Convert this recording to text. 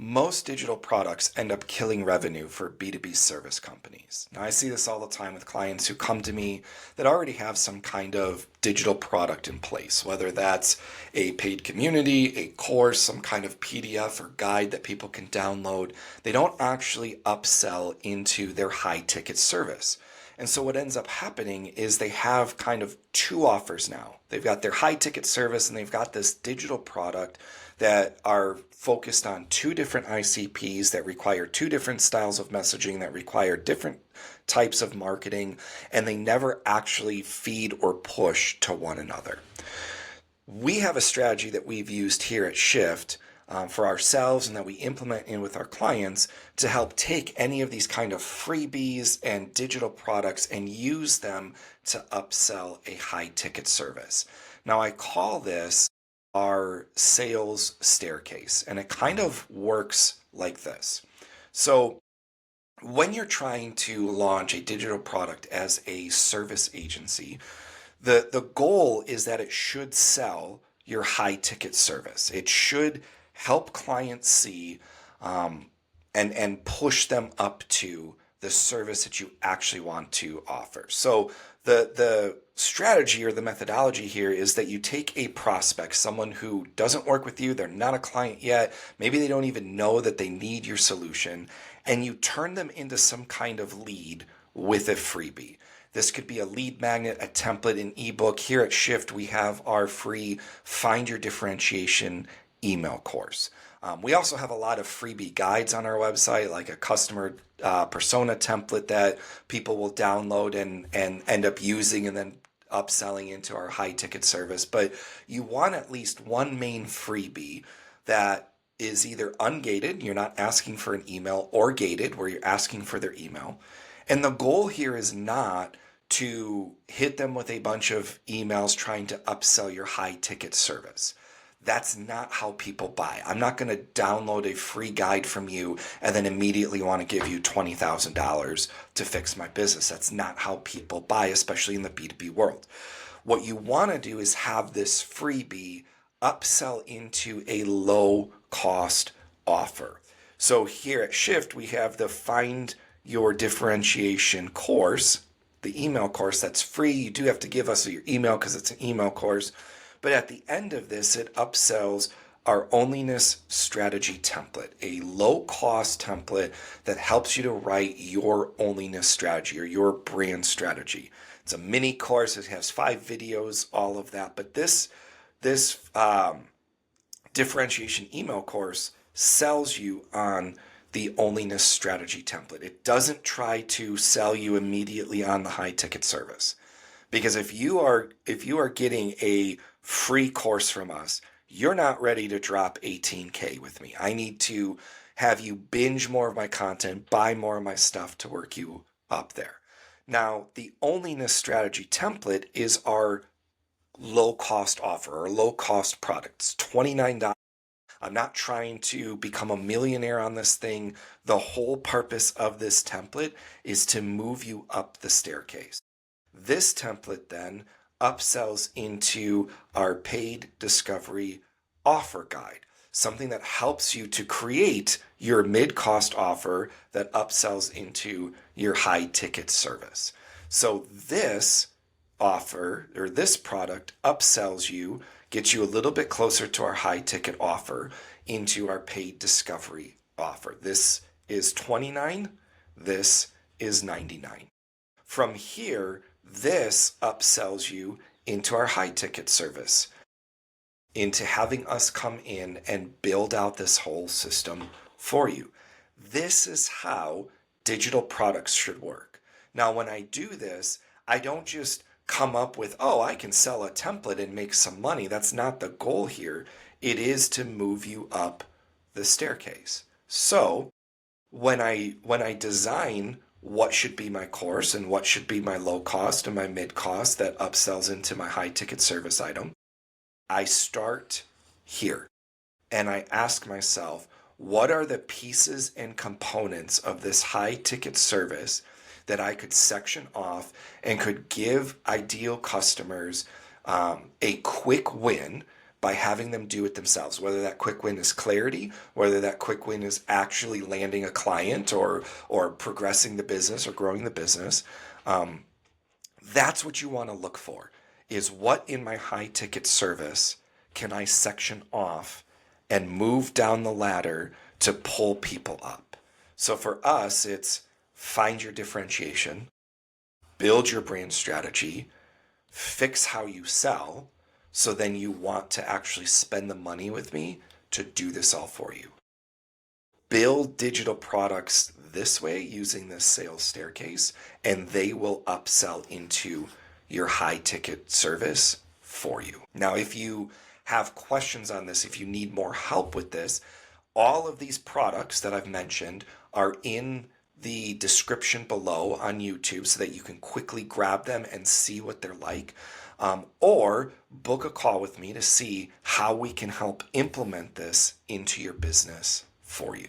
Most digital products end up killing revenue for B2B service companies. Now, I see this all the time with clients who come to me that already have some kind of digital product in place, whether that's a paid community, a course, some kind of PDF or guide that people can download. They don't actually upsell into their high ticket service. And so what ends up happening is they have kind of two offers now. They've got their high ticket service and they've got this digital product that are focused on two different ICPs that require two different styles of messaging, that require different types of marketing, and they never actually feed or push to one another. We have a strategy that we've used here at Shift for ourselves and that we implement in with our clients to help take any of these kind of freebies and digital products and use them to upsell a high ticket service. Now, I call this our sales staircase, and it kind of works like this. So when you're trying to launch a digital product as a service agency, the goal is that it should sell your high ticket service. It should help clients see and push them up to the service that you actually want to offer. So the strategy or the methodology here is that you take a prospect, someone who doesn't work with you, they're not a client yet, maybe they don't even know that they need your solution, and you turn them into some kind of lead with a freebie. This could be a lead magnet, a template, an ebook. Here at Shift, we have our free Find Your Differentiation email course. We also have a lot of freebie guides on our website, like a customer persona template that people will download and end up using and then upselling into our high ticket service. But you want at least one main freebie that is either ungated, you're not asking for an email, or gated, where you're asking for their email. And the goal here is not to hit them with a bunch of emails trying to upsell your high ticket service. That's not how people buy. I'm not going to download a free guide from you and then immediately want to give you $20,000 to fix my business. That's not how people buy, especially in the B2B world. What you want to do is have this freebie upsell into a low cost offer. So here at Shift, we have the Find Your Differentiation course, the email course that's free. You do have to give us your email because it's an email course. But at the end of this, it upsells our onlyness strategy template, a low-cost template that helps you to write your onlyness strategy or your brand strategy. It's a mini course. It has 5 videos, all of that. But this differentiation email course sells you on the onlyness strategy template. It doesn't try to sell you immediately on the high ticket service. Because if you are getting a free course from us, you're not ready to drop 18K with me. I need to have you binge more of my content, buy more of my stuff to work you up there. Now, the onlyness strategy template is our low-cost offer or low-cost product. It's $29. I'm not trying to become a millionaire on this thing. The whole purpose of this template is to move you up the staircase. This template then upsells into our paid discovery offer guide, something that helps you to create your mid-cost offer that upsells into your high ticket service. So this offer or this product upsells you, gets you a little bit closer to our high ticket offer into our paid discovery offer. This is $29, this is $99. From here, this upsells you into our high ticket service, into having us come in and build out this whole system for you. This is how digital products should work. Now, when I do this, I don't just come up with, oh, I can sell a template and make some money. That's not the goal here. It is to move you up the staircase. So when I design what should be my course and what should be my low cost and my mid cost that upsells into my high ticket service item, I start here and I ask myself, what are the pieces and components of this high ticket service that I could section off and could give ideal customers a quick win by having them do it themselves, whether that quick win is clarity, whether that quick win is actually landing a client or progressing the business or growing the business. That's what you want to look for, is what in my high ticket service can I section off and move down the ladder to pull people up. So for us, it's find your differentiation, build your brand strategy, fix how you sell, so then you want to actually spend the money with me to do this all for you. Build digital products this way using this sales staircase, and they will upsell into your high ticket service for you. Now, if you have questions on this, if you need more help with this, all of these products that I've mentioned are in the description below on YouTube so that you can quickly grab them and see what they're like. Or book a call with me to see how we can help implement this into your business for you.